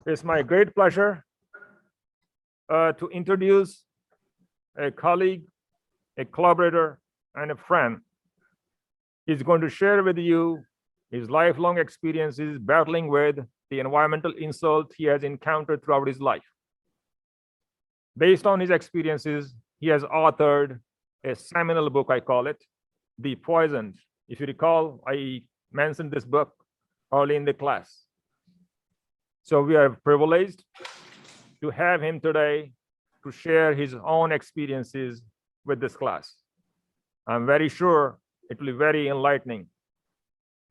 It's my great pleasure to introduce a colleague, a collaborator, and a friend. He's going to share with you his lifelong experiences battling with the environmental insult he has encountered throughout his life. Based on his experiences, he has authored a seminal book, I call it, The Poisoned. If you recall, I mentioned this book early in the class. So we are privileged to have him today to share his own experiences with this class. I'm very sure it will be very enlightening.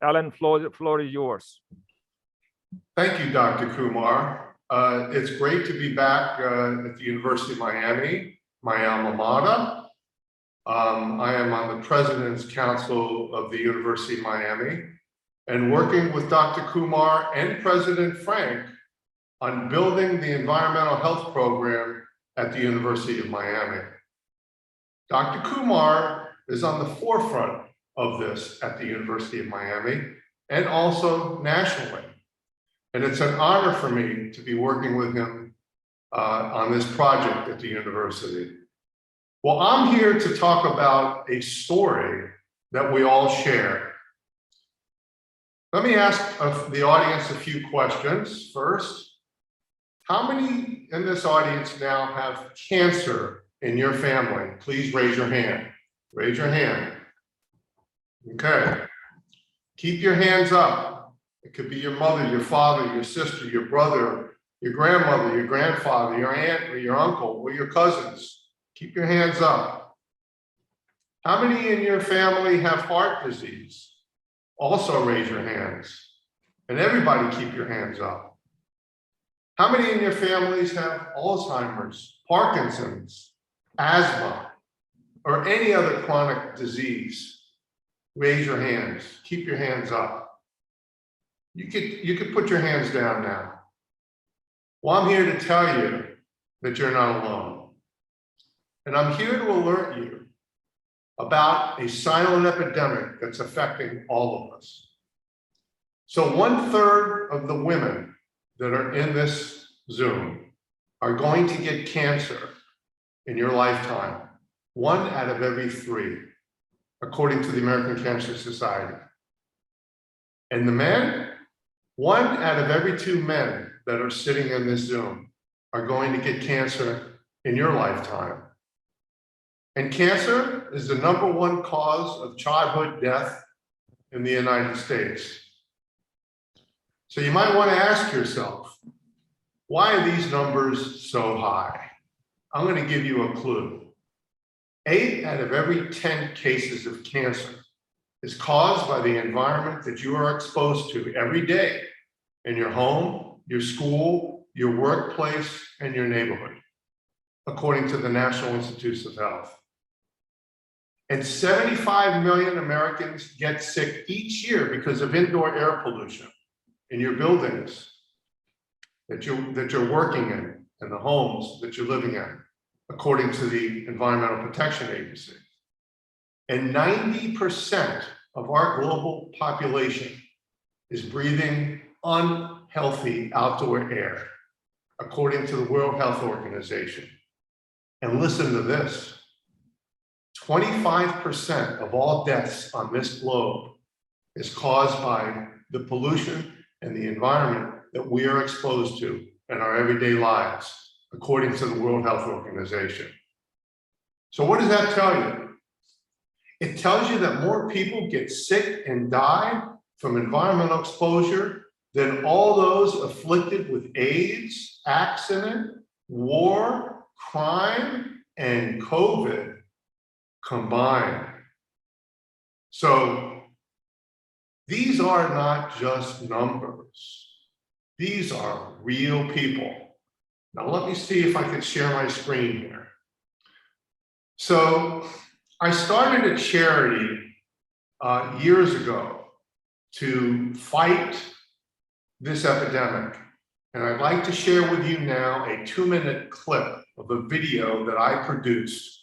Alan, floor is yours. Thank you, Dr. Kumar. It's great to be back at the University of Miami, my alma mater. I am on the President's Council of the University of Miami and working with Dr. Kumar and President Frank on building the environmental health program at the University of Miami. Dr. Kumar is on the forefront of this at the University of Miami and also nationally. And it's an honor for me to be working with him on this project at the university. Well, I'm here to talk about a story that we all share. Let me ask the audience a few questions first. How many in this audience now have cancer in your family? Please raise your hand. Raise your hand. Okay. Keep your hands up. It could be your mother, your father, your sister, your brother, your grandmother, your grandfather, your aunt, or your uncle, or your cousins. Keep your hands up. How many in your family have heart disease? Also raise your hands. And everybody keep your hands up. How many in your families have Alzheimer's, Parkinson's, asthma, or any other chronic disease? Raise your hands. Keep your hands up. You could put your hands down now. Well, I'm here to tell you that you're not alone. And I'm here to alert you about a silent epidemic that's affecting all of us. So 1/3 of the women that are in this Zoom are going to get cancer in your lifetime. 1 out of every 3, according to the American Cancer Society. And the men, 1 out of every 2 men that are sitting in this Zoom are going to get cancer in your lifetime. And cancer is the #1 cause of childhood death in the United States. So you might want to ask yourself, why are these numbers so high? I'm going to give you a clue. 8 out of every 10 cases of cancer is caused by the environment that you are exposed to every day in your home, your school, your workplace, and your neighborhood, according to the National Institutes of Health. And 75 million Americans get sick each year because of indoor air pollution in your buildings that you're working in and the homes that you're living in, according to the Environmental Protection Agency. And 90% of our global population is breathing unhealthy outdoor air, according to the World Health Organization. And listen to this. 25% of all deaths on this globe is caused by the pollution and the environment that we are exposed to in our everyday lives, according to the World Health Organization. So what does that tell you? It tells you that more people get sick and die from environmental exposure than all those afflicted with AIDS, accident, war, crime, and COVID combined. So these are not just numbers. These are real people. Now let me see if I can share my screen here. So I started a charity years ago to fight this epidemic. And I'd like to share with you now a 2-minute clip of a video that I produced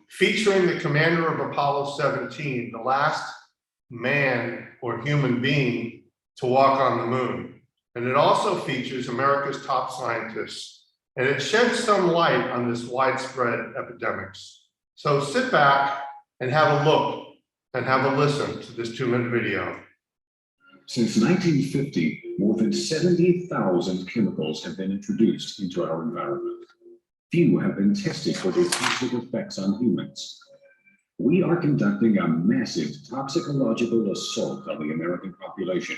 featuring the commander of Apollo 17, the last man or human being to walk on the moon. and it also features America's top scientists, and it sheds some light on this widespread epidemics. So sit back and have a look and have a listen to this 2-minute video. Since 1950, more than 70,000 chemicals have been introduced into our environment. Few have been tested for their toxic effects on humans. We are conducting a massive toxicological assault on the American population,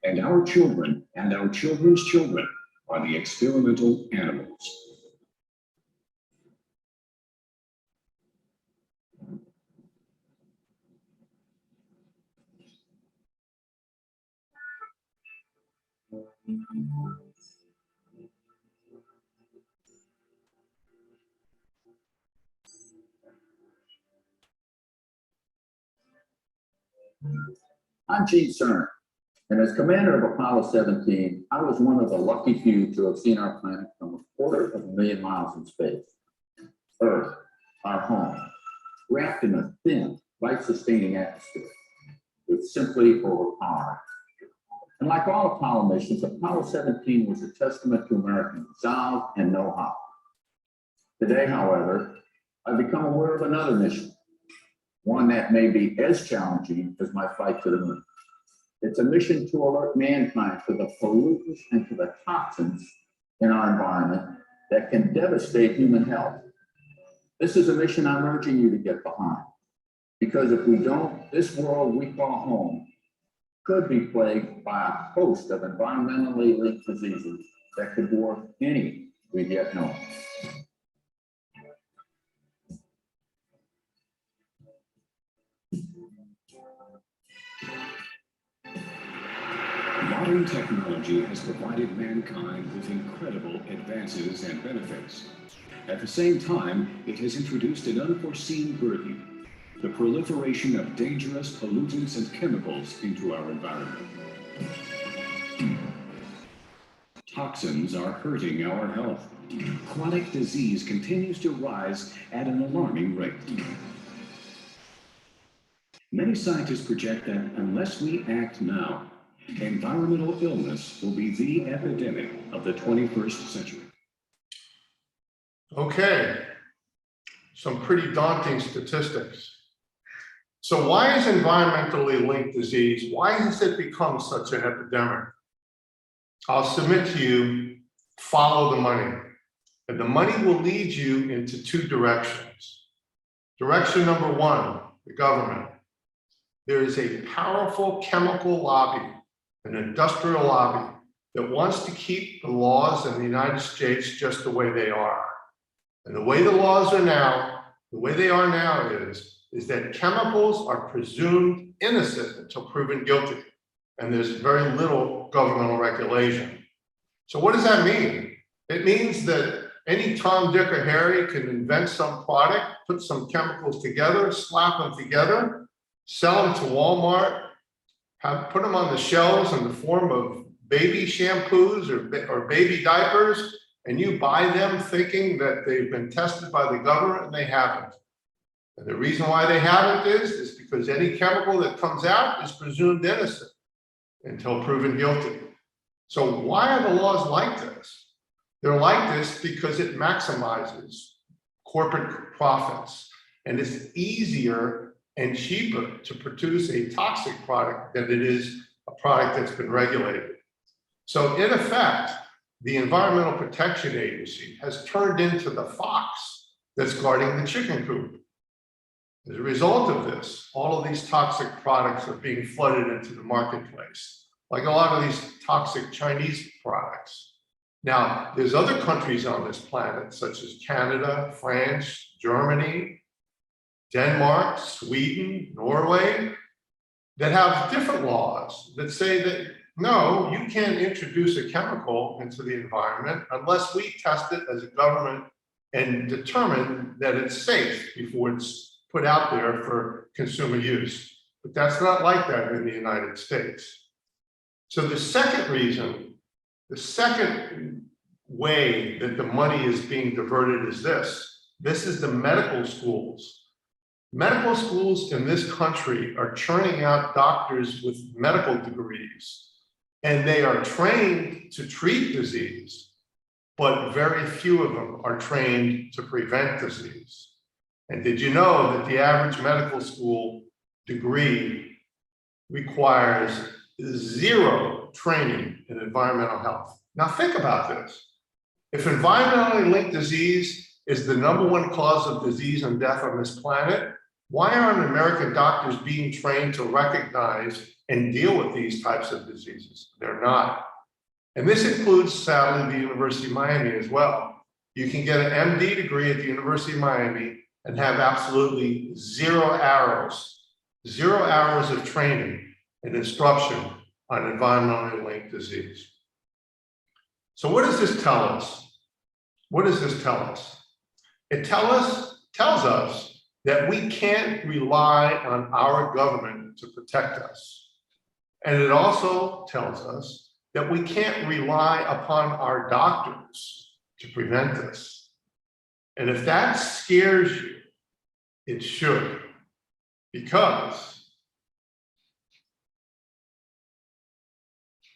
and our children and our children's children are the experimental animals. I'm Gene Cerner, and as commander of Apollo 17, I was one of the lucky few to have seen our planet from 250,000 miles in space. Earth, our home, wrapped in a thin, life-sustaining atmosphere, was simply overpowering. And like all Apollo missions, Apollo 17 was a testament to American resolve and know-how. Today, however, I've become aware of another mission, one that may be as challenging as my flight to the moon. It's a mission to alert mankind to the pollutants and to the toxins in our environment that can devastate human health. This is a mission I'm urging you to get behind, because if we don't, this world we call home could be plagued by a host of environmentally linked diseases that could dwarf any we yet know. Modern technology has provided mankind with incredible advances and benefits. At the same time, it has introduced an unforeseen burden, the proliferation of dangerous pollutants and chemicals into our environment. Toxins are hurting our health. Chronic disease continues to rise at an alarming rate. Many scientists project that unless we act now, environmental illness will be the epidemic of the 21st century. Okay, some pretty daunting statistics. So why is environmentally linked disease, why has it become such an epidemic? I'll submit to you, follow the money. And the money will lead you into 2 directions. Direction number 1, the government. There is a powerful chemical lobby, an industrial lobby, that wants to keep the laws in the United States just the way they are. And the way the laws are now, the way they are now is that chemicals are presumed innocent until proven guilty. And there's very little governmental regulation. So what does that mean? It means that any Tom, Dick, or Harry can invent some product, put some chemicals together, slap them together, sell them to Walmart, put them on the shelves in the form of baby shampoos or baby diapers, and you buy them thinking that they've been tested by the government, and they haven't. And the reason why they haven't is because any chemical that comes out is presumed innocent until proven guilty. So why are the laws like this? They're like this because it maximizes corporate profits, and it's easier and cheaper to produce a toxic product than it is a product that's been regulated. So in effect, the Environmental Protection Agency has turned into the fox that's guarding the chicken coop. As a result of this, all of these toxic products are being flooded into the marketplace, like a lot of these toxic Chinese products. Now, there's other countries on this planet, such as Canada, France, Germany, Denmark, Sweden, Norway, that have different laws that say that, no, you can't introduce a chemical into the environment unless we test it as a government and determine that it's safe before it's put out there for consumer use. But that's not like that in the United States. So the second reason, the second way that the money is being diverted is this. This is the medical schools. Medical schools in this country are churning out doctors with medical degrees. and they are trained to treat disease, but very few of them are trained to prevent disease. And did you know that the average medical school degree requires 0 training in environmental health? Now think about this. If environmentally linked disease is the #1 cause of disease and death on this planet, why aren't American doctors being trained to recognize and deal with these types of diseases? They're not. And this includes, sadly, the University of Miami as well. You can get an MD degree at the University of Miami and have absolutely 0 hours of training and instruction on environmentally linked disease. So what does this tell us? What does this tell us? It tells us that we can't rely on our government to protect us. And it also tells us that we can't rely upon our doctors to prevent us. And if that scares you, it should, because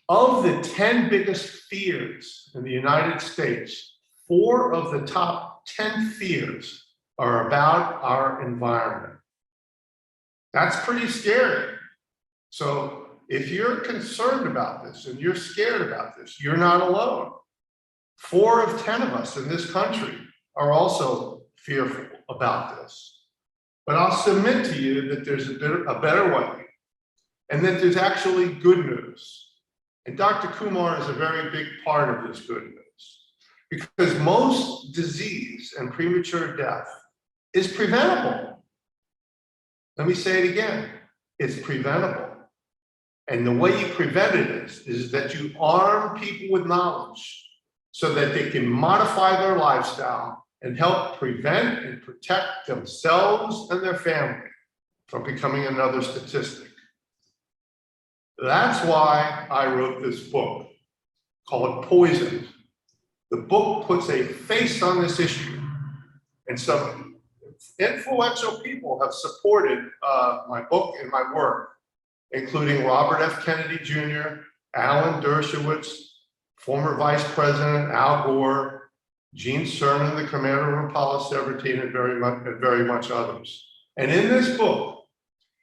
of the 10 biggest fears in the United States, 4 of the top 10 fears are about our environment. That's pretty scary. So if you're concerned about this and you're scared about this, you're not alone. 4 of 10 of us in this country are also fearful about this. But I'll submit to you that there's a better way, and that there's actually good news. And Dr. Kumar is a very big part of this good news, because most disease and premature death is preventable. Let me say it again, it's preventable. And the way you prevent it is that you arm people with knowledge so that they can modify their lifestyle and help prevent and protect themselves and their family from becoming another statistic. That's why I wrote this book called Poisoned. The book puts a face on this issue, and some influential people have supported my book and my work, including Robert F. Kennedy Jr., Alan Dershowitz, former Vice President Al Gore, Gene Cernan, the commander of Apollo 17, and very much others. And in this book,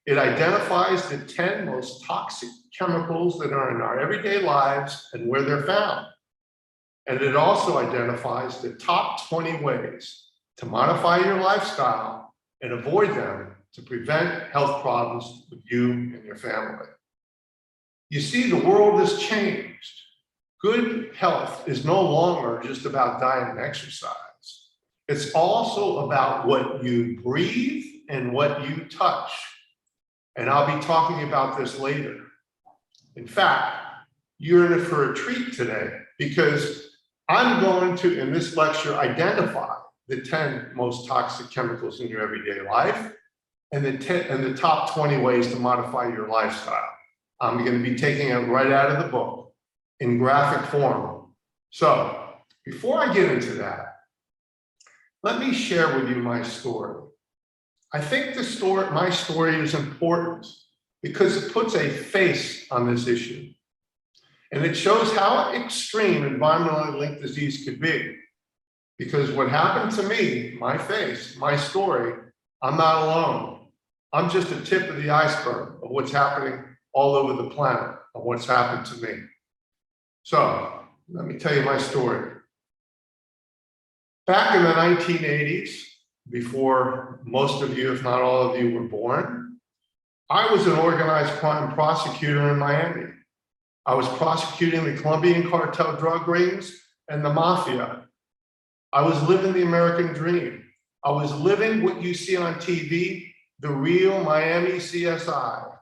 it identifies the 10 most toxic chemicals that are in our everyday lives and where they're found. And it also identifies the top 20 ways to modify your lifestyle and avoid them to prevent health problems with you and your family. You see, the world has changed. Good health is no longer just about diet and exercise. It's also about what you breathe and what you touch. And I'll be talking about this later. In fact, you're in for a treat today, because I'm going to, in this lecture, identify the 10 most toxic chemicals in your everyday life and the top 20 ways to modify your lifestyle. I'm going to be taking it right out of the book in graphic form. So before I get into that, let me share with you my story. I think my story is important because it puts a face on this issue. And it shows how extreme environmentally linked disease could be. Because what happened to me, my face, my story, I'm not alone. I'm just a tip of the iceberg of what's happening all over the planet, of what's happened to me. So let me tell you my story. Back in the 1980s, before most of you, if not all of you, were born, I was an organized crime prosecutor in Miami. I was prosecuting the Colombian cartel drug rings and the mafia. I was living the American dream. I was living what you see on TV, the real Miami CSI.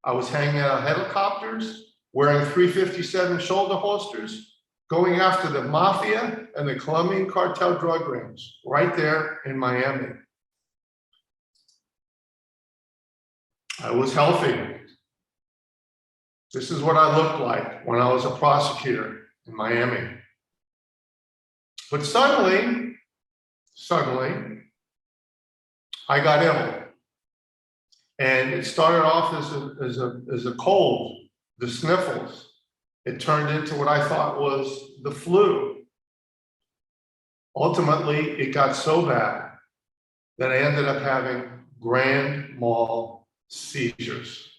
I was hanging out of helicopters, wearing 357 shoulder holsters, going after the mafia and the Colombian cartel drug rings right there in Miami. I was healthy. This is what I looked like when I was a prosecutor in Miami. But suddenly, I got ill. And it started off as a cold, the sniffles. It turned into what I thought was the flu. Ultimately, it got so bad that I ended up having grand mal seizures.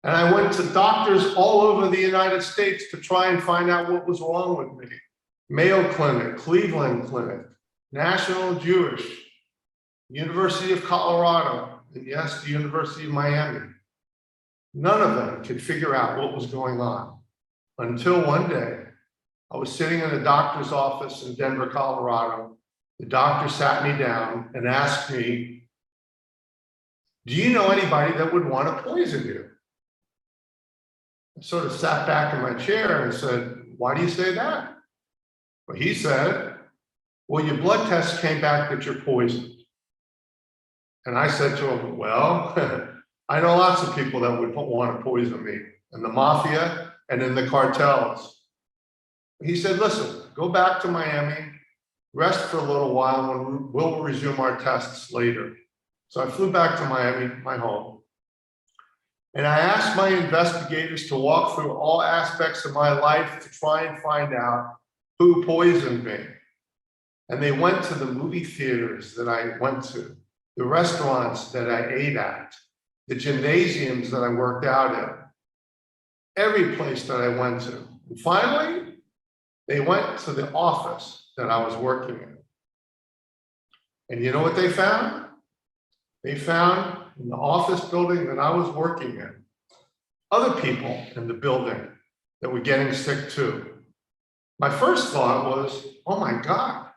And I went to doctors all over the United States to try and find out what was wrong with me. Mayo Clinic, Cleveland Clinic, National Jewish, University of Colorado, and yes, the University of Miami. None of them could figure out what was going on until one day I was sitting in a doctor's office in Denver, Colorado. The doctor sat me down and asked me, "Do you know anybody that would want to poison you?" I sort of sat back in my chair and said, "Why do you say that?" Well, he said, "Well, your blood test came back that you're poisoned." And I said to him, "Well, I know lots of people that would want to poison me, in the mafia and in the cartels." He said, "Listen, go back to Miami, rest for a little while, and we'll resume our tests later." So I flew back to Miami, my home, and I asked my investigators to walk through all aspects of my life to try and find out who poisoned me. And they went to the movie theaters that I went to, the restaurants that I ate at, the gymnasiums that I worked out in, every place that I went to. And finally, they went to the office that I was working in. And you know what they found? They found in the office building that I was working in, other people in the building that were getting sick too. My first thought was, oh my God,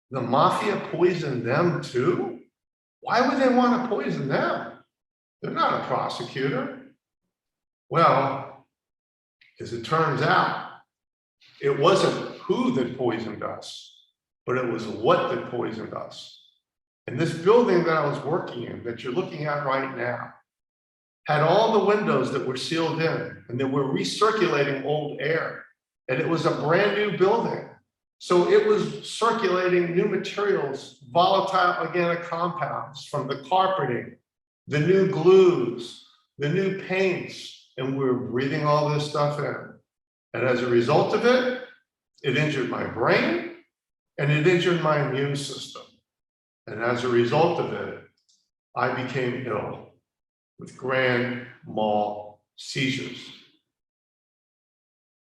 the mafia poisoned them too? Why would they want to poison them? They're not a prosecutor. Well, as it turns out, it wasn't who that poisoned us, but it was what that poisoned us. And this building that I was working in, that you're looking at right now, had all the windows that were sealed in, and they were recirculating old air. And it was a brand new building. So it was circulating new materials, volatile organic compounds from the carpeting, the new glues, the new paints, and we were breathing all this stuff in. And as a result of it, it injured my brain and it injured my immune system. And as a result of it, I became ill with grand mal seizures.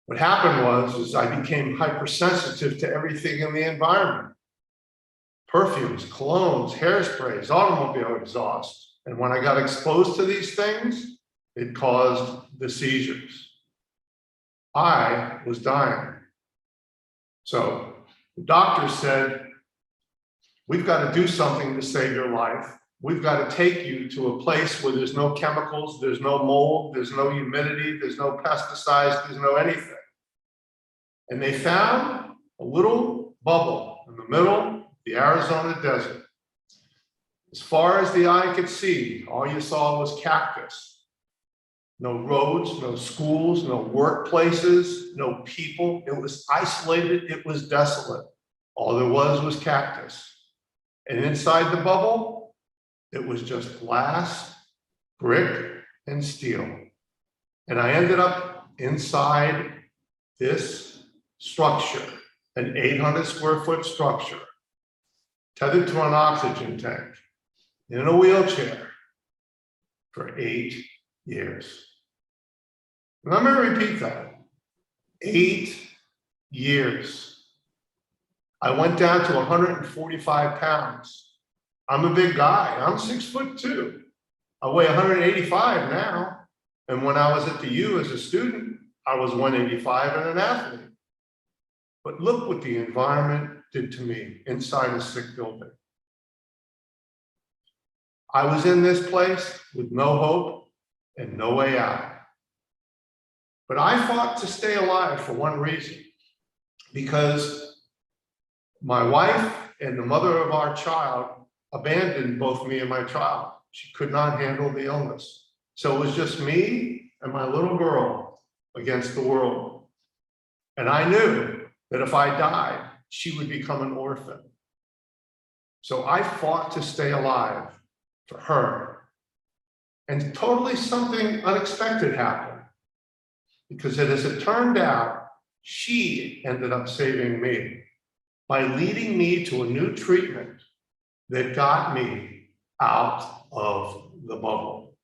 What happened was I became hypersensitive to everything in the environment. Perfumes, colognes, hairsprays, automobile exhaust. And when I got exposed to these things, it caused the seizures. I was dying. So the doctor said, "We've got to do something to save your life. We've got to take you to a place where there's no chemicals, there's no mold, there's no humidity, there's no pesticides, there's no anything." And they found a little bubble in the middle of the Arizona desert. As far as the eye could see, all you saw was cactus. No roads, no schools, no workplaces, no people. It was isolated, it was desolate. All there was cactus. And inside the bubble, it was just glass, brick, and steel. And I ended up inside this structure, an 800 square foot structure, tethered to an oxygen tank, in a wheelchair for 8 years. And I'm going to repeat that. 8 years. I went down to 145 pounds. I'm a big guy. I'm 6'2". I weigh 185 now. And when I was at the U as a student, I was 185 and an athlete. But look what the environment did to me inside a sick building. I was in this place with no hope and no way out. But I fought to stay alive for one reason, because my wife and the mother of our child abandoned both me and my child. She could not handle the illness. So it was just me and my little girl against the world. And I knew that if I died, she would become an orphan. So I fought to stay alive for her. And totally something unexpected happened. because as it turned out, she ended up saving me by leading me to a new treatment that got me out of the bubble.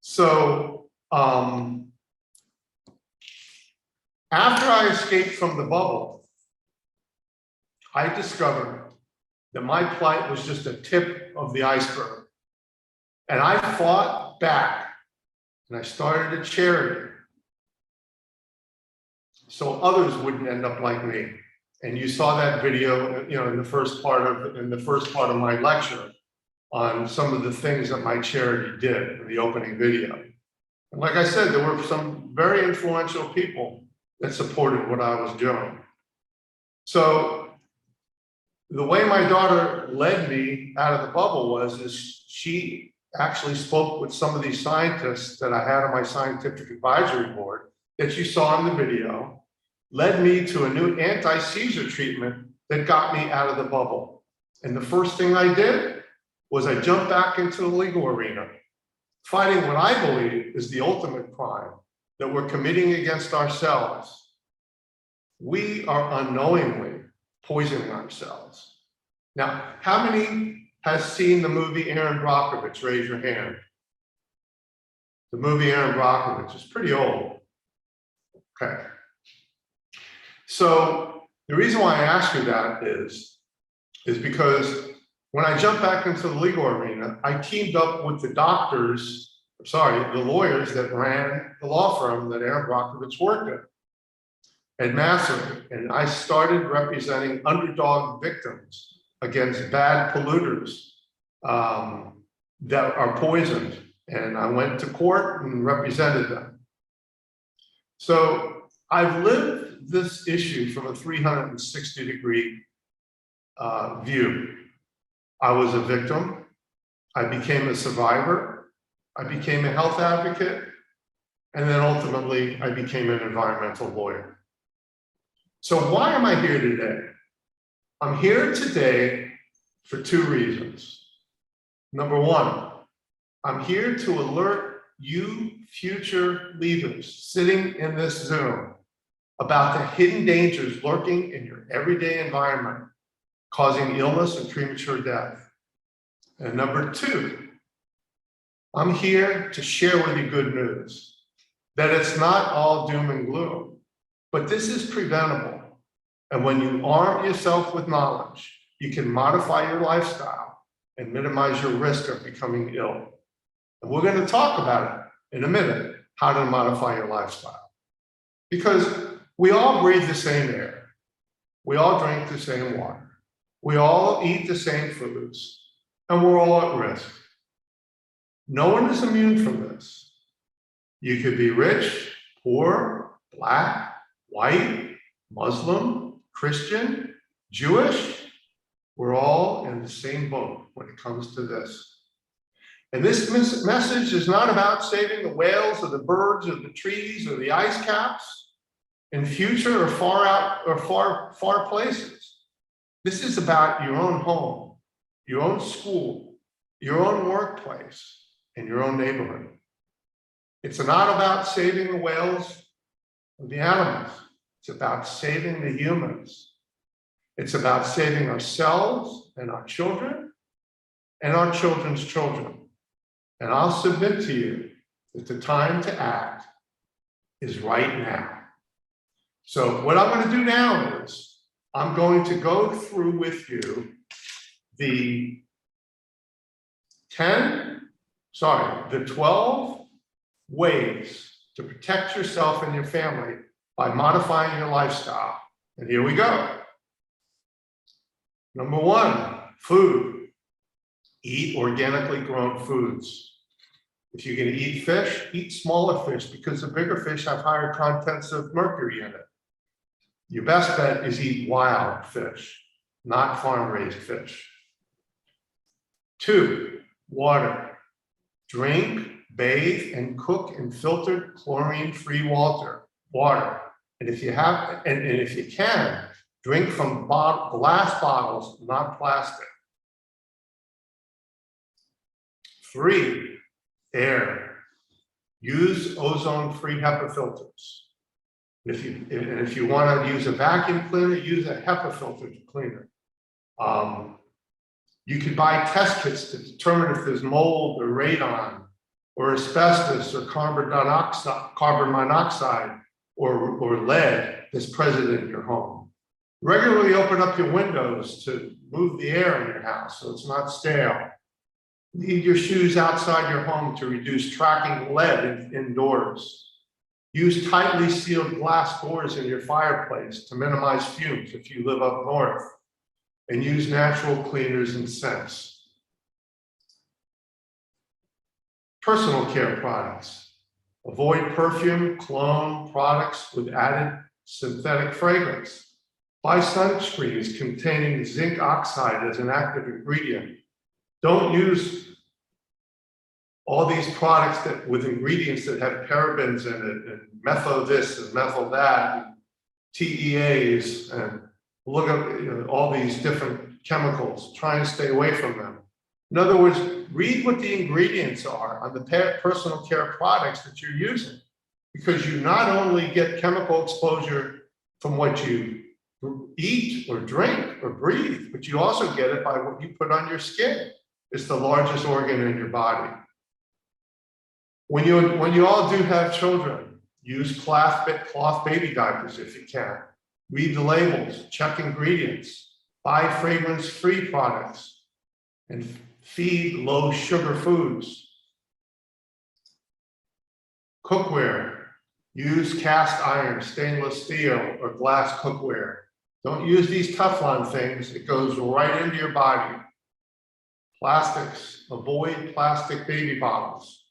So after I escaped from the bubble, I discovered that my plight was just a tip of the iceberg. And I fought back and I started a charity so others wouldn't end up like me. And you saw that video, in the first part of my lecture on some of the things that my charity did in the opening video. And like I said, there were some very influential people that supported what I was doing. So the way my daughter led me out of the bubble is she actually spoke with some of these scientists that I had on my scientific advisory board that you saw in the video, led me to a new anti-seizure treatment that got me out of the bubble. And the first thing I did was I jumped back into the legal arena, fighting what I believe is the ultimate crime that we're committing against ourselves. We are unknowingly poisoning ourselves. Now, how many has seen the movie Aaron Brockovich? Raise your hand. The movie Aaron Brockovich is pretty old. Okay. So the reason why I ask you that is because when I jumped back into the legal arena, I teamed up with the lawyers that ran the law firm that Aaron Brockovich worked at Massey. And I started representing underdog victims against bad polluters that are poisoned. And I went to court and represented them. So I've lived this issue from a 360-degree view. I was a victim. I became a survivor. I became a health advocate. And then ultimately, I became an environmental lawyer. So why am I here today? I'm here today for two reasons. Number one, I'm here to alert you future leaders sitting in this Zoom about the hidden dangers lurking in your everyday environment, causing illness and premature death. And number two, I'm here to share with you good news, that it's not all doom and gloom, but this is preventable. And when you arm yourself with knowledge, you can modify your lifestyle and minimize your risk of becoming ill. And we're going to talk about it in a minute, how to modify your lifestyle. Because we all breathe the same air. We all drink the same water. We all eat the same foods, and we're all at risk. No one is immune from this. You could be rich, poor, black, white, Muslim, Christian, Jewish. We're all in the same boat when it comes to this. And this message is not about saving the whales or the birds or the trees or the ice caps in future or far out or far places. This is about your own home, your own school, your own workplace, and your own neighborhood. It's not about saving the whales or the animals. It's about saving the humans. It's about saving ourselves and our children and our children's children. And I'll submit to you that the time to act is right now. So what I'm going to do now is I'm going to go through with you the 12 ways to protect yourself and your family by modifying your lifestyle. And here we go. Number one, food. Eat organically grown foods. If you're going to eat fish, eat smaller fish because the bigger fish have higher contents of mercury in it. Your best bet is eat wild fish, not farm-raised fish. 2, water. Drink, bathe, and cook in filtered chlorine-free water. And if you have, and if you can, drink from glass bottles, not plastic. 3, air. Use ozone-free HEPA filters. If you want to use a vacuum cleaner, use a HEPA filter cleaner. You can buy test kits to determine if there's mold or radon or asbestos or carbon monoxide or lead that's present in your home. Regularly open up your windows to move the air in your house so it's not stale. Leave your shoes outside your home to reduce tracking lead indoors. Use tightly sealed glass doors in your fireplace to minimize fumes if you live up north. And use natural cleaners and scents. Personal care products. Avoid perfume, cologne products with added synthetic fragrance. Buy sunscreens containing zinc oxide as an active ingredient. Don't use all these products with ingredients that have parabens in it, and methyl this and methyl that, and TEAs, and look at all these different chemicals. Try and stay away from them. In other words, read what the ingredients are on the personal care products that you're using, because you not only get chemical exposure from what you eat or drink or breathe, but you also get it by what you put on your skin. It's the largest organ in your body. When you all do have children, use cloth baby diapers if you can. Read the labels, check ingredients, buy fragrance-free products, and feed low-sugar foods. Cookware. Use cast iron, stainless steel, or glass cookware. Don't use these Teflon things. It goes right into your body. Plastics. Avoid plastic baby bottles.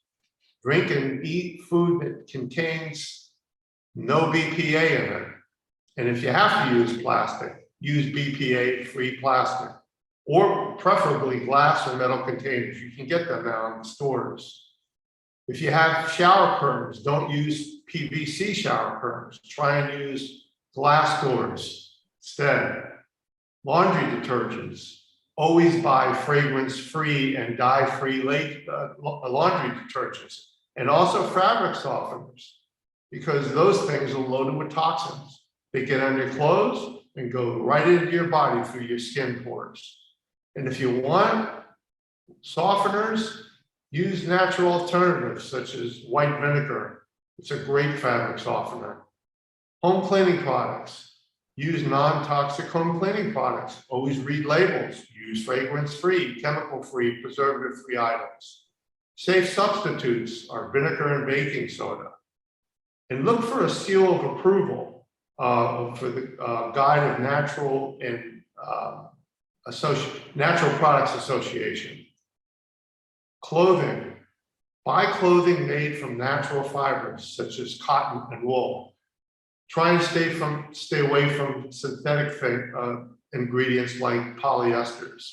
Drink and eat food that contains no BPA in it. And if you have to use plastic, use BPA-free plastic, or preferably glass or metal containers. You can get them now in the stores. If you have shower curtains, don't use PVC shower curtains. Try and use glass doors instead. Laundry detergents. Always buy fragrance-free and dye-free laundry detergents, and also fabric softeners, because those things are loaded with toxins. They get on your clothes and go right into your body through your skin pores. And if you want softeners, use natural alternatives such as white vinegar. It's a great fabric softener. Home cleaning products. Use non-toxic home cleaning products. Always read labels. Use fragrance-free, chemical-free, preservative-free items. Safe substitutes are vinegar and baking soda. And look for a seal of approval for the Guide of Natural and Natural Products Association. Clothing. Buy clothing made from natural fibers such as cotton and wool. Try and stay away from synthetic ingredients like polyesters.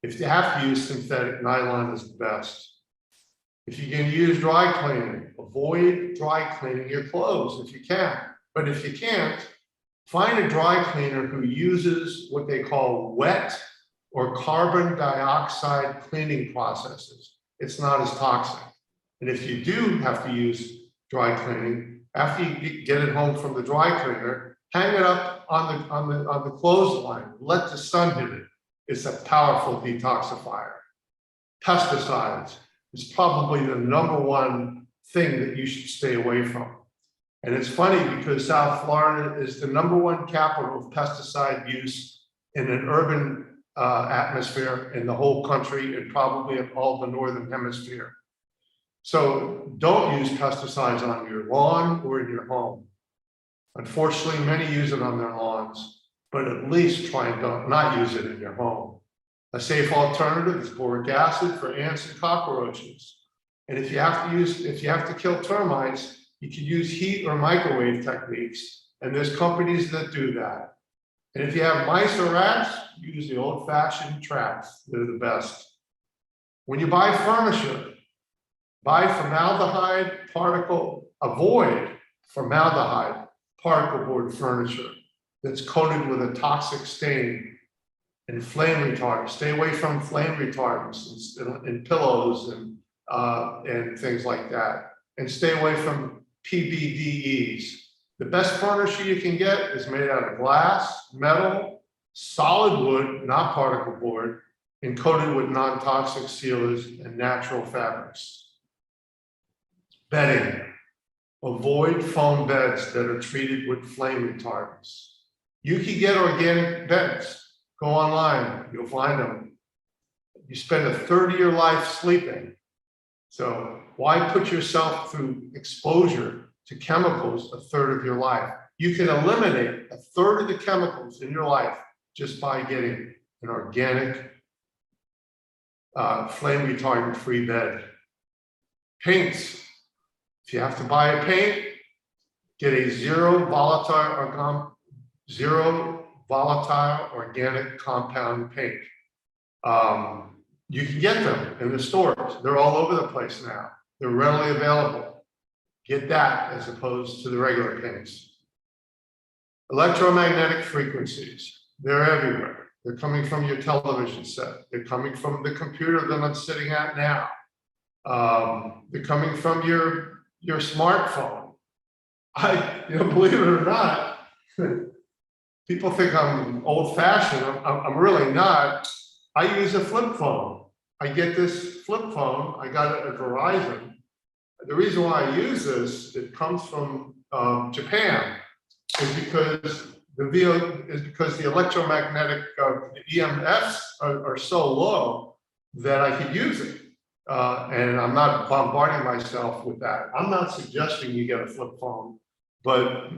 If you have to use synthetic, nylon is the best. If you can use dry cleaning, avoid dry cleaning your clothes if you can. But if you can't, find a dry cleaner who uses what they call wet or carbon dioxide cleaning processes. It's not as toxic. And if you do have to use dry cleaning, after you get it home from the dry cleaner, hang it up on the clothesline. Let the sun hit it. It's a powerful detoxifier. Pesticides is probably the #1 thing that you should stay away from. And it's funny because South Florida is the #1 capital of pesticide use in an urban atmosphere in the whole country, and probably in all the Northern Hemisphere. So don't use pesticides on your lawn or in your home. Unfortunately, many use it on their lawns, but at least try and not use it in your home. A safe alternative is boric acid for ants and cockroaches. And if you have to kill termites, you can use heat or microwave techniques, and there's companies that do that. And if you have mice or rats, use the old-fashioned traps. They're the best. When you buy furniture, avoid formaldehyde particle board furniture that's coated with a toxic stain and flame retardants. Stay away from flame retardants in pillows and things like that. and stay away from PBDEs. The best furniture you can get is made out of glass, metal, solid wood, not particle board, and coated with non-toxic sealers and natural fabrics. Bedding. Avoid foam beds that are treated with flame retardants. You can get organic beds. Go online, you'll find them. You spend a third of your life sleeping. So why put yourself through exposure to chemicals a third of your life? You can eliminate a third of the chemicals in your life just by getting an organic, flame retardant free bed. Paints. If you have to buy a paint, get a zero volatile organic compound paint. You can get them in the stores. They're all over the place now. They're readily available. Get that as opposed to the regular paints. Electromagnetic frequencies. They're everywhere. They're coming from your television set. They're coming from the computer that I'm sitting at now. They're coming from your smartphone. Believe it or not, people think I'm old-fashioned. I'm really not. I use a flip phone. I get this flip phone. I got it at Verizon. The reason why I use this, it comes from Japan, is because the electromagnetic EMFs are so low that I could use it. And I'm not bombarding myself with that. I'm not suggesting you get a flip phone, but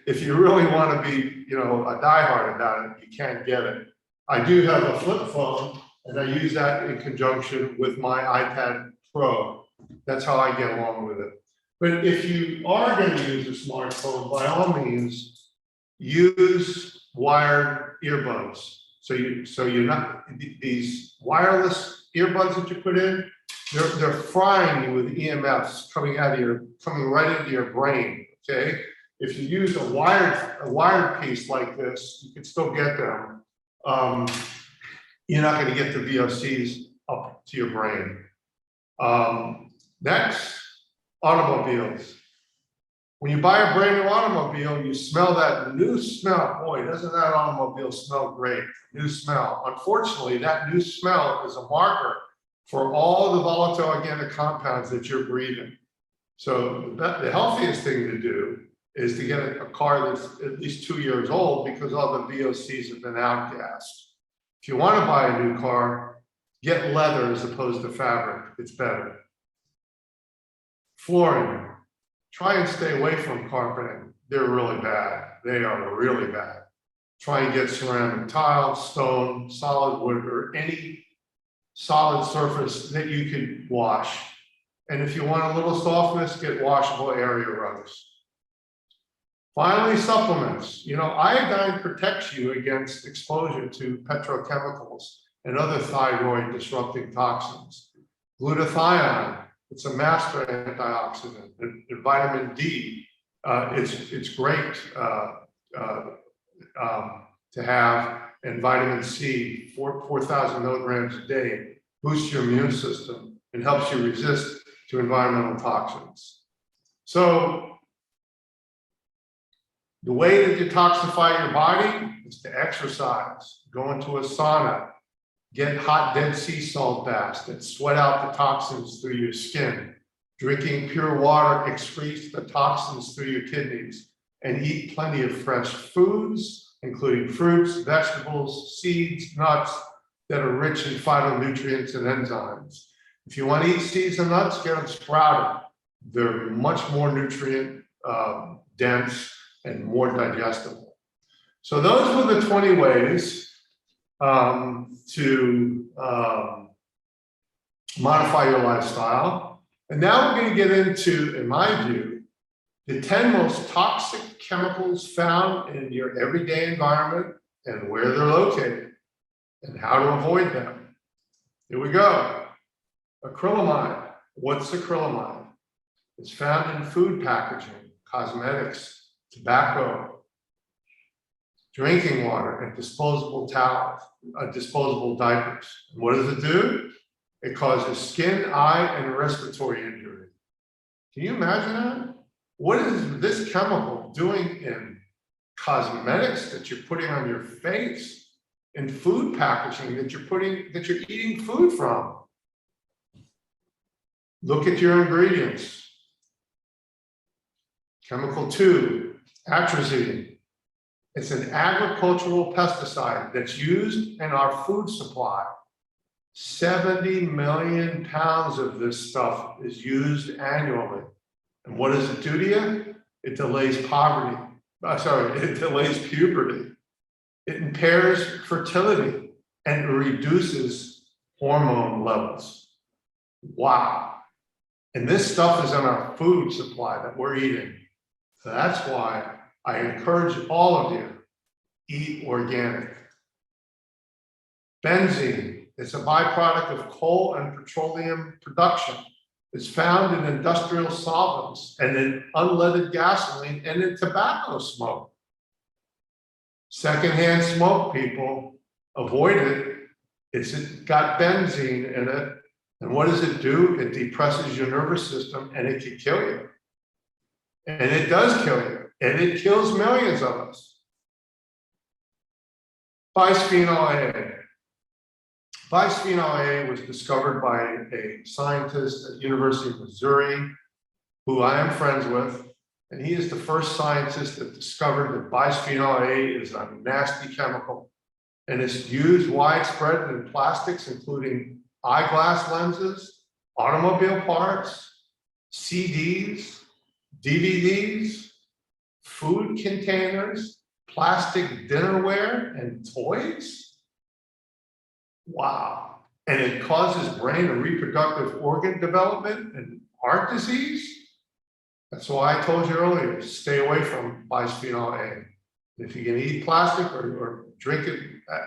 if you really want to be, a diehard about it, you can't get it. I do have a flip phone, and I use that in conjunction with my iPad Pro. That's how I get along with it. But if you are going to use a smartphone, by all means, use wired earbuds. So you're not, these wireless earbuds that you put in, they're frying you with EMFs coming right into your brain. Okay, if you use a wired piece like this, you can still get them. You're not going to get the VOCs up to your brain. Next, automobiles. When you buy a brand new automobile, you smell that new smell. Boy, doesn't that automobile smell great? New smell. Unfortunately, that new smell is a marker for all the volatile organic compounds that you're breathing. So the healthiest thing to do is to get a car that's at least 2 years old, because all the VOCs have been outgassed. If you want to buy a new car, get leather as opposed to fabric. It's better. Flooring. Try and stay away from carpeting. They're really bad. They are really bad. Try and get ceramic tile, stone, solid wood, or any solid surface that you can wash. And if you want a little softness, get washable area rugs. Finally, supplements. Iodine protects you against exposure to petrochemicals and other thyroid disrupting toxins. Glutathione, it's a master antioxidant. And vitamin D, it's great to have. And vitamin C, 4,000 milligrams a day, boosts your immune system and helps you resist to environmental toxins. So the way to detoxify your body is to exercise, go into a sauna, get hot Dead Sea salt baths that sweat out the toxins through your skin. Drinking pure water excretes the toxins through your kidneys, and eat plenty of fresh foods, including fruits, vegetables, seeds, nuts that are rich in phytonutrients and enzymes. If you want to eat seeds and nuts, get them sprouted. They're much more nutrient dense and more digestible. So those were the 20 ways to modify your lifestyle. And now we're going to get into, in my view, the 10 most toxic chemicals found in your everyday environment and where they're located and how to avoid them. Here we go. Acrylamide. What's acrylamide? It's found in food packaging, cosmetics, tobacco, drinking water, and disposable towels, disposable diapers. And what does it do? It causes skin, eye, and respiratory injury. Can you imagine that? What is this chemical doing in cosmetics that you're putting on your face, in food packaging that you're eating food from? Look at your ingredients. Chemical 2, atrazine. It's an agricultural pesticide that's used in our food supply. 70 million pounds of this stuff is used annually. And what does it do to you? It delays poverty. It delays puberty. It impairs fertility and reduces hormone levels. Wow. And this stuff is in our food supply that we're eating. So that's why I encourage all of you, eat organic. Benzene, it's a byproduct of coal and petroleum production. It's found in industrial solvents and in unleaded gasoline and in tobacco smoke. Secondhand smoke, people, avoid it. It's got benzene in it. And what does it do? It depresses your nervous system and it can kill you. And it does kill you. And it kills millions of us. Bisphenol A. Bisphenol A was discovered by a scientist at the University of Missouri, who I am friends with. And he is the first scientist that discovered that bisphenol A is a nasty chemical. And it's used widespread in plastics, including eyeglass lenses, automobile parts, CDs, DVDs, food containers, plastic dinnerware, and toys. Wow. And it causes brain and reproductive organ development and heart disease. That's why I told you earlier, stay away from bisphenol A. If you can eat plastic or drink it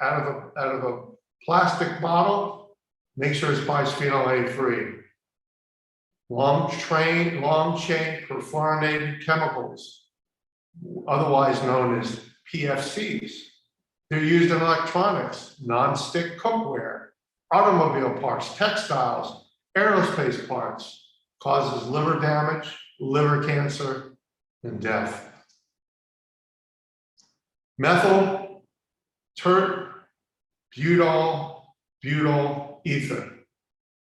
out of a plastic bottle, make sure it's bisphenol A free. Long chain perfluorinated chemicals, otherwise known as PFCs. They're used in electronics, non-stick cookware, automobile parts, textiles, aerospace parts, causes liver damage, liver cancer, and death. Methyl, tert, butyl ether.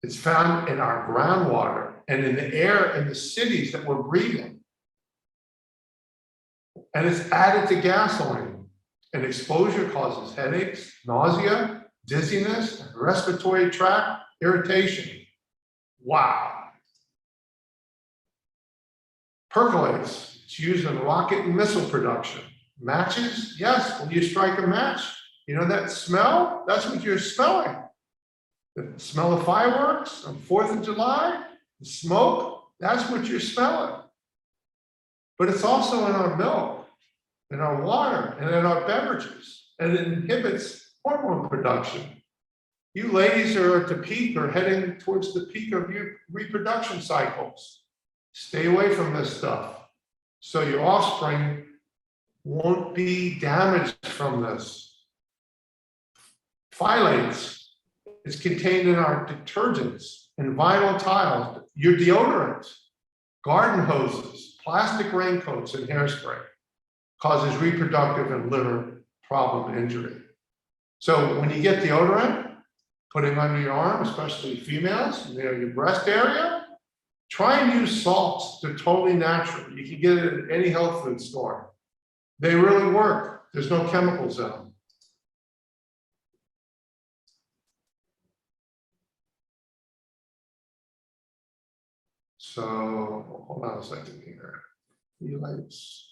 It's found in our groundwater and in the air in the cities that we're breathing. And it's added to gasoline. And exposure causes headaches, nausea, dizziness, and respiratory tract irritation. Wow. Percolates, it's used in rocket and missile production. Matches, yes, when you strike a match, you know that smell? That's what you're smelling. The smell of fireworks on 4th of July, the smoke, that's what you're smelling. But it's also in our milk, in our water, and in our beverages, and it inhibits hormone production. You ladies are at the peak or heading towards the peak of your reproduction cycles. Stay away from this stuff so your offspring won't be damaged from this. Phthalates, it's contained in our detergents and vinyl tiles, your deodorant, garden hoses, plastic raincoats, and hairspray. Causes reproductive and liver problem injury. So when you get deodorant, putting under your arm, especially females, near your breast area, try and use salts. They're totally natural. You can get it at any health food store. They really work. There's no chemicals in them. So hold on a second here. Elites.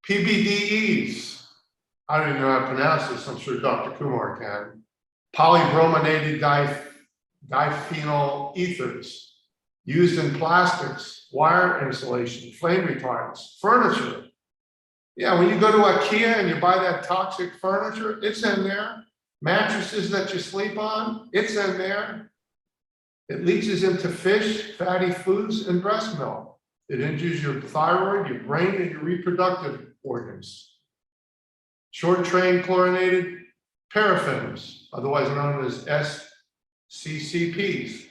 PBDEs. I don't even know how to pronounce this. I'm sure Dr. Kumar can. Polybrominated diphenyl ethers used in plastics, wire insulation, flame retardants, furniture. Yeah, when you go to IKEA and you buy that toxic furniture, it's in there. Mattresses that you sleep on, it's in there. It leaches into fish, fatty foods, and breast milk. It injures your thyroid, your brain, and your reproductive organs. Short-chain chlorinated paraffins, otherwise known as SCCPs.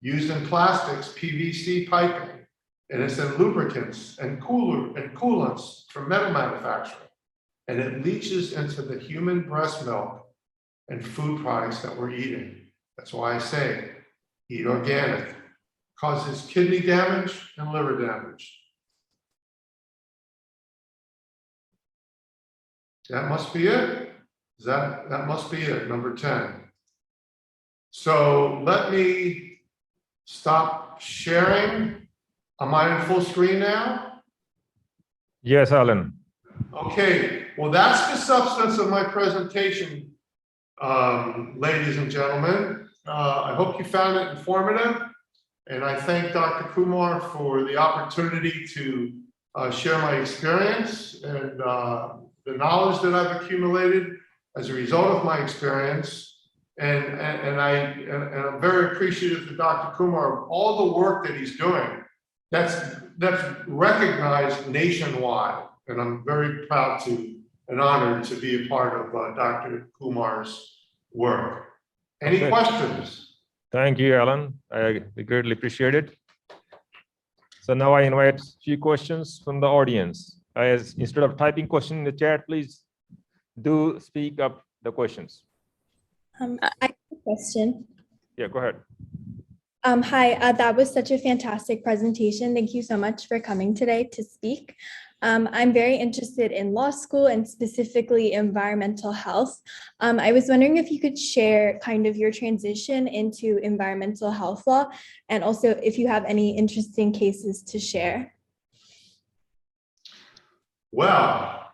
used in plastics, PVC piping, and it's in lubricants and coolants for metal manufacturing. And it leaches into the human breast milk and food products that we're eating. That's why I say, eat organic. Causes kidney damage and liver damage. That must be it. That must be it, number 10. So let me stop sharing. Am I in full screen now? Yes, Alan. Okay, well, that's the substance of my presentation, ladies and gentlemen. I hope you found it informative. And I thank Dr. Kumar for the opportunity to share my experience and the knowledge that I've accumulated as a result of my experience. And I'm very appreciative to Dr. Kumar of all the work that he's doing. That's recognized nationwide. And I'm very proud to and honored to be a part of Dr. Kumar's work. Any Okay. questions? Thank you, Alan. I greatly appreciate it. So now I invite a few questions from the audience. Instead of typing question in the chat, please do speak up the questions. I have a question. Yeah, go ahead. Hi, that was such a fantastic presentation. Thank you so much for coming today to speak. I'm very interested in law school and specifically environmental health. I was wondering if you could share kind of your transition into environmental health law, and also if you have any interesting cases to share. Well,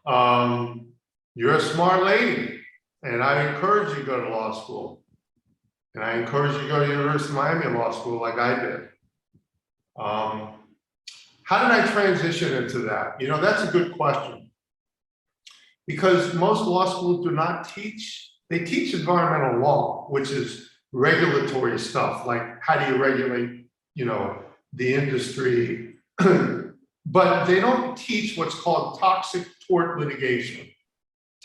you're a smart lady, and I encourage you to go to law school. And I encourage you to go to University of Miami Law School like I did. How did I transition into that? You know, that's a good question. Because most law schools do not teach, they teach environmental law, which is regulatory stuff, like how do you regulate, you know, the industry. But they don't teach what's called toxic tort litigation.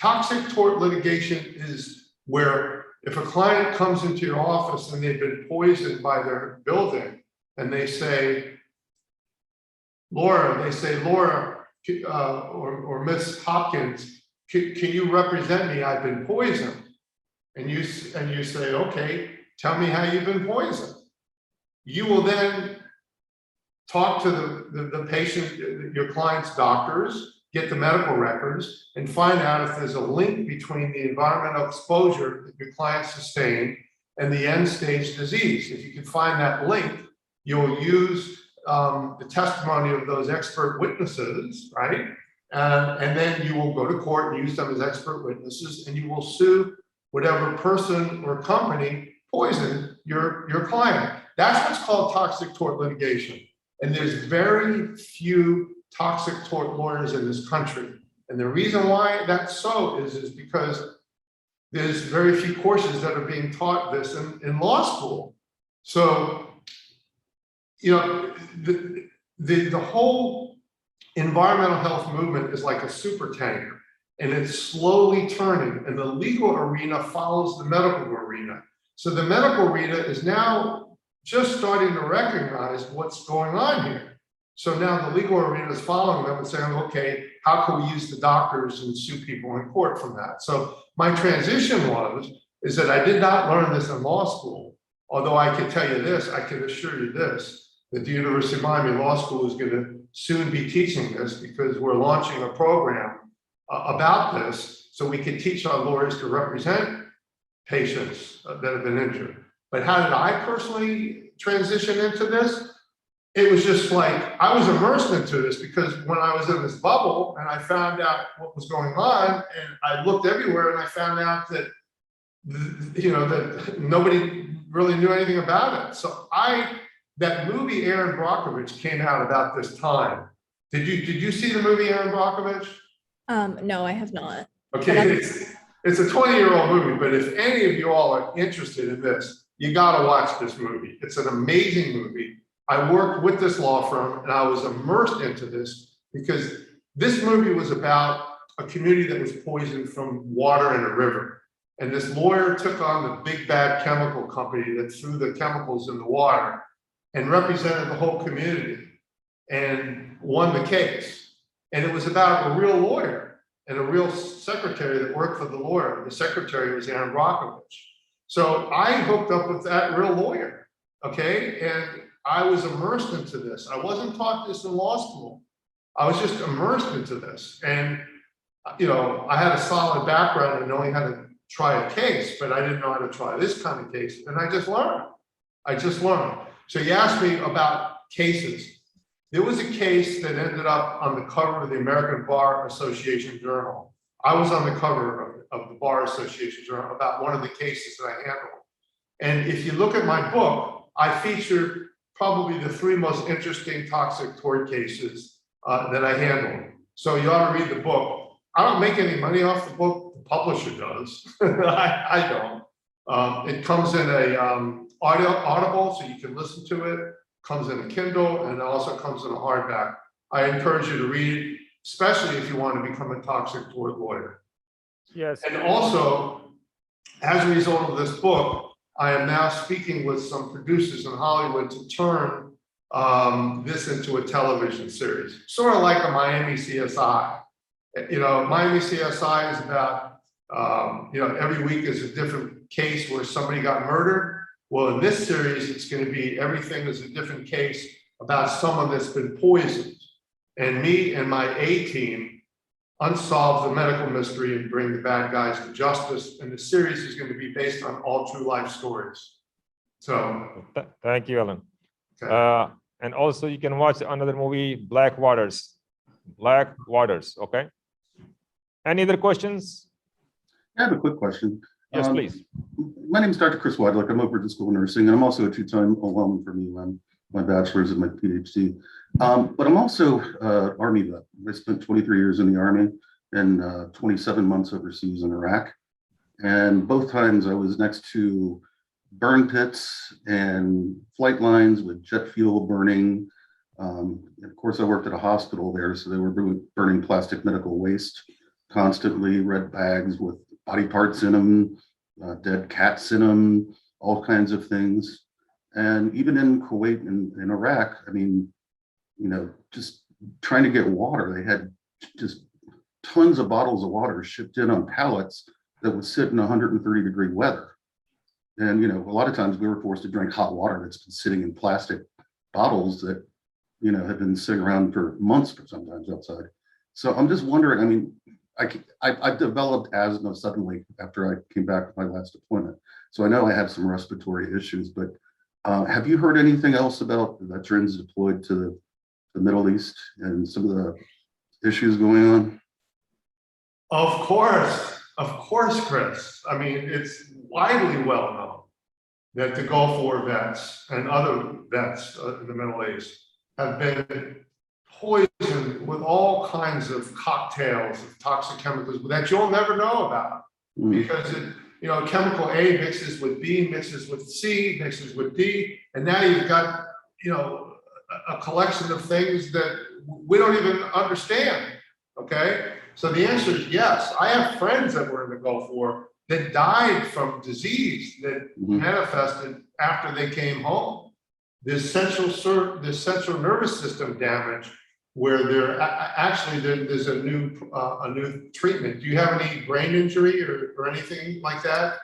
Toxic tort litigation is where if a client comes into your office and they've been poisoned by their building and they say, Laura, or Miss Hopkins, can you represent me? I've been poisoned. And you say, okay, tell me how you've been poisoned. You will then talk to the patient, your client's doctors, get the medical records, and find out if there's a link between the environmental exposure that your client sustained and the end-stage disease. If you can find that link, you'll use the testimony of those expert witnesses, right? And then you will go to court and use them as expert witnesses, and you will sue whatever person or company poisoned your client. That's what's called toxic tort litigation. And there's very few toxic tort lawyers in this country. And the reason why that's so is because there's very few courses that are being taught this in law school. So, you know, the whole environmental health movement is like a super tanker, and it's slowly turning, and the legal arena follows the medical arena. So the medical arena is now just starting to recognize what's going on here. So now the legal arena is following them and saying, okay, how can we use the doctors and sue people in court from that? So my transition is that I did not learn this in law school. Although I can tell you this, I can assure you this, that the University of Miami Law School is going to soon be teaching this, because we're launching a program about this so we can teach our lawyers to represent patients that have been injured. But how did I personally transition into this? It was just like, I was immersed into this because when I was in this bubble and I found out what was going on, and I looked everywhere and I found out that, you know, that nobody really knew anything about it. So that movie Aaron Brockovich came out about this time. Did you see the movie Aaron Brockovich? No, I have not. Okay, it's a 20-year-old movie, but if any of you all are interested in this, you gotta watch this movie. It's an amazing movie. I worked with this law firm and I was immersed into this because this movie was about a community that was poisoned from water in a river. And this lawyer took on the big bad chemical company that threw the chemicals in the water. and represented the whole community and won the case. And it was about a real lawyer and a real secretary that worked for the lawyer. The secretary was Aaron Brockovich. So I hooked up with that real lawyer, okay? And I was immersed into this. I wasn't taught this in law school. I was just immersed into this. And, you know, I had a solid background in knowing how to try a case, but I didn't know how to try this kind of case. And I just learned. So you asked me about cases. There was a case that ended up on the cover of the American Bar Association Journal. I was on the cover of the Bar Association Journal about one of the cases that I handled. And if you look at my book, I feature probably the 3 most interesting toxic tort cases that I handled. So you ought to read the book. I don't make any money off the book. The publisher does. I don't. It comes in a audible, so you can listen to it. Comes in a Kindle, and it also comes in a hardback. I encourage you to read, especially if you want to become a toxic tort lawyer. Yes. And also, as a result of this book, I am now speaking with some producers in Hollywood to turn this into a television series, sort of like a Miami CSI. You know, Miami CSI is about, you know, every week is a different case where somebody got murdered. Well, in this series, it's going to be everything is a different case about someone that's been poisoned. And me and my A team unsolve the medical mystery and bring the bad guys to justice. And the series is going to be based on all true life stories. So, Thank you, Alan. okay. And also you can watch another movie, Black Waters. Black Waters, okay? Any other questions? I have a quick question. Yes, please. My name is Dr. Chris Wadlick. I'm over at the School of Nursing, and I'm also a two-time alum for me, my bachelor's and my PhD. But I'm also Army vet. I spent 23 years in the Army and 27 months overseas in Iraq. And both times I was next to burn pits and flight lines with jet fuel burning. Of course, I worked at a hospital there, so they were burning plastic medical waste constantly, red bags with body parts in them, dead cats in them, all kinds of things. And even in Kuwait and in Iraq, I mean, you know, just trying to get water, they had just tons of bottles of water shipped in on pallets that would sit in 130-degree weather. And, you know, a lot of times we were forced to drink hot water that's been sitting in plastic bottles that, you know, have been sitting around for months for sometimes outside. So I'm just wondering, I mean, I developed asthma suddenly after I came back from my last deployment. So I know I have some respiratory issues, but have you heard anything else about veterans deployed to the Middle East and some of the issues going on? Of course, Chris. I mean, it's widely well known that the Gulf War vets and other vets in the Middle East have been poisoned with all kinds of cocktails of toxic chemicals that you'll never know about because it, you know, chemical A mixes with B, mixes with C, mixes with D, and now you've got, you know, a collection of things that we don't even understand. Okay, so the answer is yes. I have friends that were in the Gulf War that died from disease that manifested after they came home. This central nervous system damage, where there's a new treatment. Do you have any brain injury or anything like that?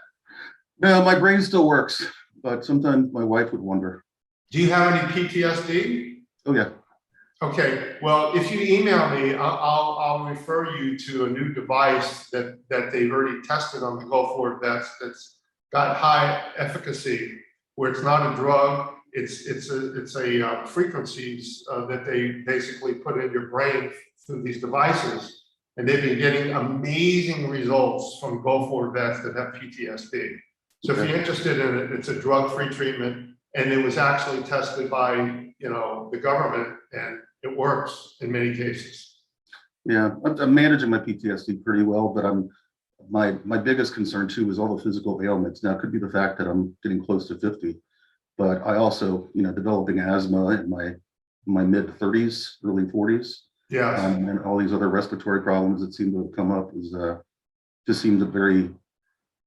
No, my brain still works, but sometimes my wife would wonder. Do you have any PTSD? Oh yeah. Okay, well, if you email me, I'll refer you to a new device that they've already tested on the Gulf War vets that's got high efficacy, where it's not a drug, it's a frequencies that they basically put in your brain through these devices, and they've been getting amazing results from Gulf War vets that have PTSD. So if you're interested in it, it's a drug-free treatment, and it was actually tested by, you know, the government, and it works in many cases. Yeah, I'm managing my PTSD pretty well, but my biggest concern too is all the physical ailments. Now, it could be the fact that I'm getting close to 50, but I also, you know, developing asthma in my mid 30s, early 40s. Yeah. And all these other respiratory problems that seem to have come up is just seems a very,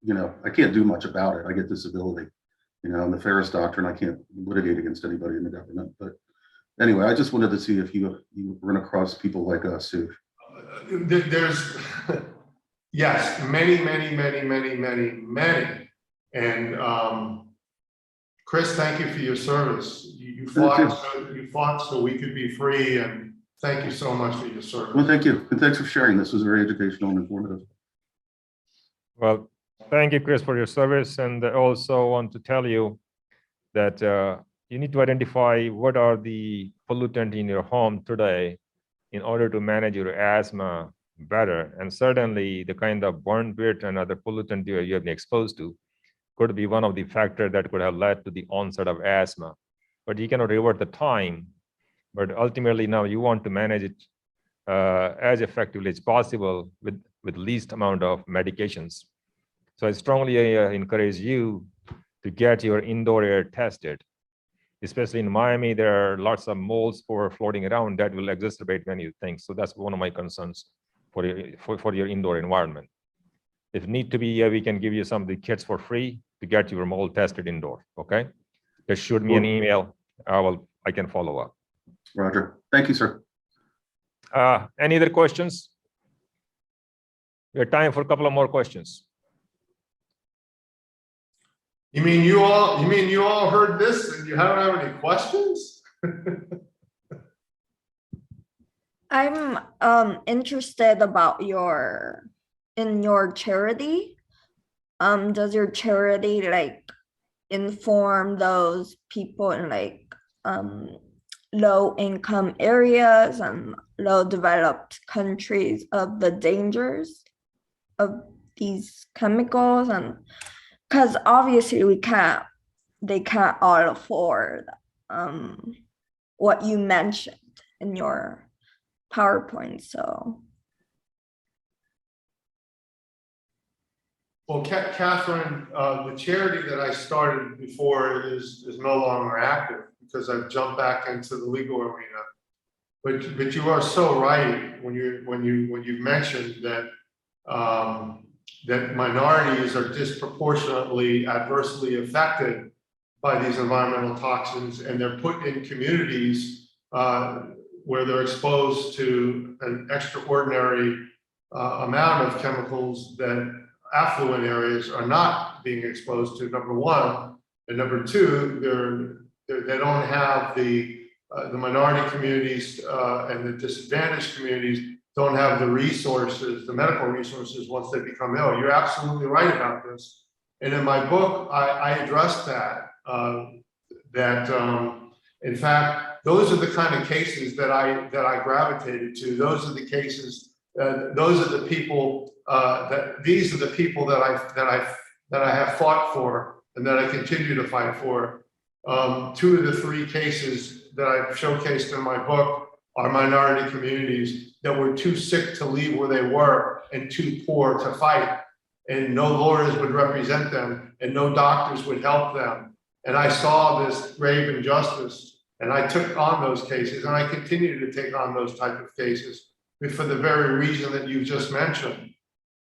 you know, I can't do much about it. I get disability. You know, in the Ferris doctrine, I can't litigate against anybody in the government. But anyway, I just wanted to see if you run across people like us who. There's, yes, many. And Chris, thank you for your service. You fought so we could be free, and thank you so much for your service. Well, thank you. And thanks for sharing. This was very educational and informative. Well, thank you, Chris, for your service. And I also want to tell you that you need to identify what are the pollutants in your home today in order to manage your asthma better. And certainly the kind of burn pit and other pollutant you have been exposed to could be one of the factors that could have led to the onset of asthma. But you cannot revert the time. But ultimately now you want to manage it as effectively as possible with least amount of medications. So I strongly encourage you to get your indoor air tested. Especially in Miami, there are lots of molds floating around that will exacerbate many things. So that's one of my concerns for your indoor environment. If need to be, we can give you some of the kits for free to get your mold tested indoor. Okay, just shoot me an email. I can follow up. Roger. Thank you, sir. Any other questions? We have time for a couple of more questions. You mean you all heard this and you don't have any questions? I'm interested about your charity. Does your charity like inform those people in like low income areas and low developed countries of the dangers of these chemicals? And because obviously they can't all afford what you mentioned in your PowerPoint. So Well, Catherine, the charity that I started before is no longer active because I've jumped back into the legal arena. But you are so right when you mentioned that that minorities are disproportionately adversely affected by these environmental toxins, and they're put in communities where they're exposed to an extraordinary amount of chemicals that affluent areas are not being exposed to, number one. And number two, they don't have the minority communities and the disadvantaged communities don't have the resources, the medical resources once they become ill. You're absolutely right about this. And in my book, I addressed that, in fact, those are the kind of cases that I gravitated to. Those are the cases, those are the people, these are the people that I have fought for and that I continue to fight for. Two of the three cases that I've showcased in my book are minority communities that were too sick to leave where they were and too poor to fight. And no lawyers would represent them and no doctors would help them. And I saw this grave injustice and I took on those cases and I continue to take on those type of cases for the very reason that you just mentioned,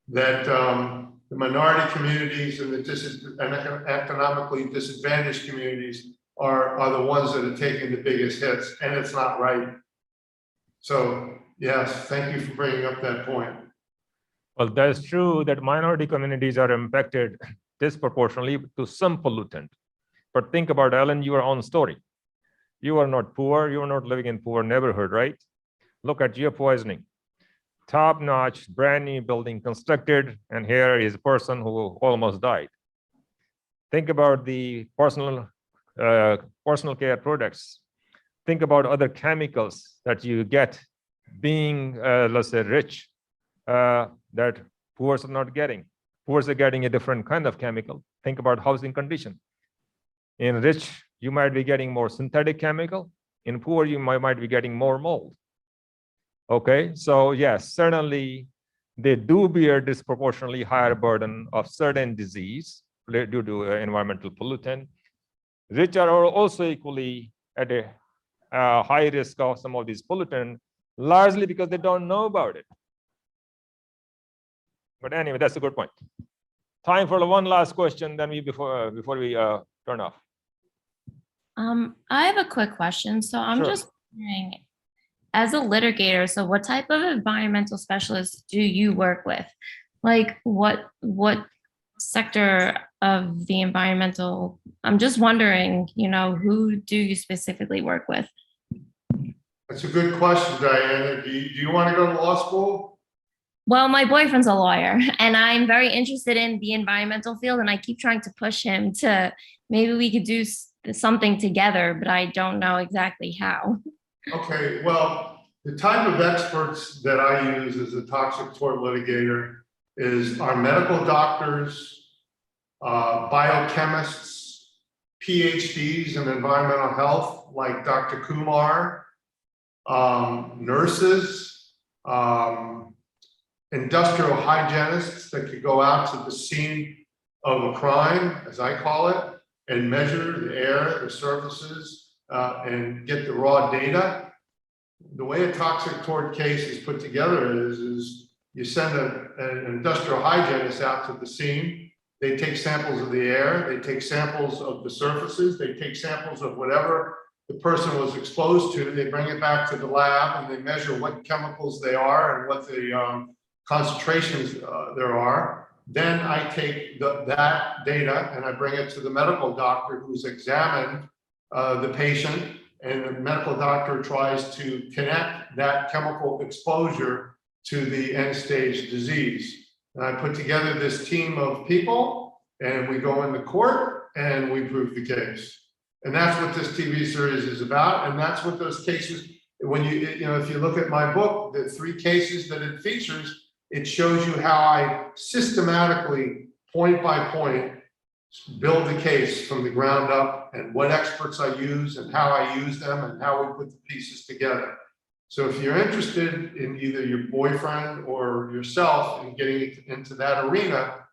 that the minority communities and the economically disadvantaged communities are the ones that are taking the biggest hits, and it's not right. So yes, thank you for bringing up that point. Well, that's true that minority communities are impacted disproportionately to some pollutant. But think about, Ellen, your own story. You are not poor. You are not living in poor neighborhood, right? Look at your poisoning. Top-notch, brand new building constructed, and here is a person who almost died. Think about the personal care products. Think about other chemicals that you get being, let's say, rich, that poor are not getting. Poor are getting a different kind of chemical. Think about housing condition. In rich, you might be getting more synthetic chemical. In poor, you might be getting more mold. Okay, so yes, certainly they do bear disproportionately higher burden of certain disease due to environmental pollutant. Rich are also equally at a high risk of some of these pollutants, largely because they don't know about it. But anyway, that's a good point. Time for one last question, then before we turn off. I have a quick question. So I'm Sure. just wondering, as a litigator, so what type of environmental specialists do you work with? Like what sector of the environmental, I'm just wondering, who do you specifically work with? That's a good question, Diana. Do you want to go to law school? Well, my boyfriend's a lawyer and I'm very interested in the environmental field and I keep trying to push him to maybe we could do something together, but I don't know exactly how. Okay, well, the type of experts that I use as a toxic tort litigator is our medical doctors, biochemists, PhDs in environmental health, like Dr. Kumar, nurses, industrial hygienists that could go out to the scene of a crime, as I call it, and measure the air, the surfaces, and get the raw data. The way a toxic tort case is put together is you send an industrial hygienist out to the scene. They take samples of the air, they take samples of the surfaces, they take samples of whatever the person was exposed to, they bring it back to the lab and they measure what chemicals they are and what the concentrations there are. Then I take that data and I bring it to the medical doctor who's examined the patient, and the medical doctor tries to connect that chemical exposure to the end stage disease. And I put together this team of people and we go into court and we prove the case. And that's what this TV series is about. And that's what those cases, when if you look at my book, the 3 cases that it features, it shows you how I systematically, point by point, build the case from the ground up and what experts I use and how I use them and how we put the pieces together. So if you're interested in either your boyfriend or yourself in getting into that arena,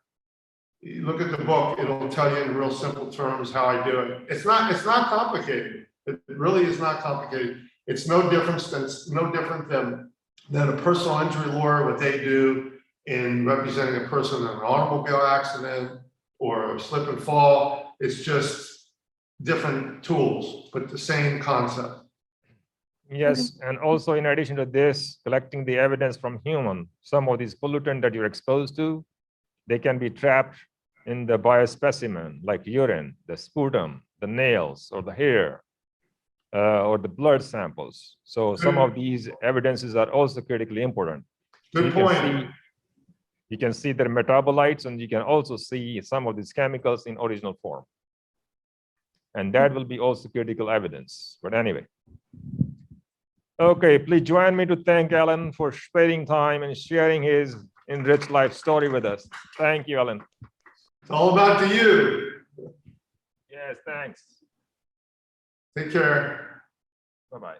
you look at the book, it'll tell you in real simple terms how I do it. It's not complicated. It really is not complicated. It's no different than a personal injury lawyer, what they do in representing a person in an automobile accident or a slip and fall. It's just different tools, but the same concept. Yes, and also in addition to this, collecting the evidence from human, some of these pollutants that you're exposed to, they can be trapped in the biospecimen, like urine, the sputum, the nails, or the hair, or the blood samples. So some of these evidences are also critically important. Good point. You can see their metabolites, and you can also see some of these chemicals in original form. And that will be also critical evidence. But anyway. Okay, please join me to thank Alan for sparing time and sharing his enriched life story with us. Thank you, Alan. It's all about you. Yes, thanks. Take care. Bye-bye.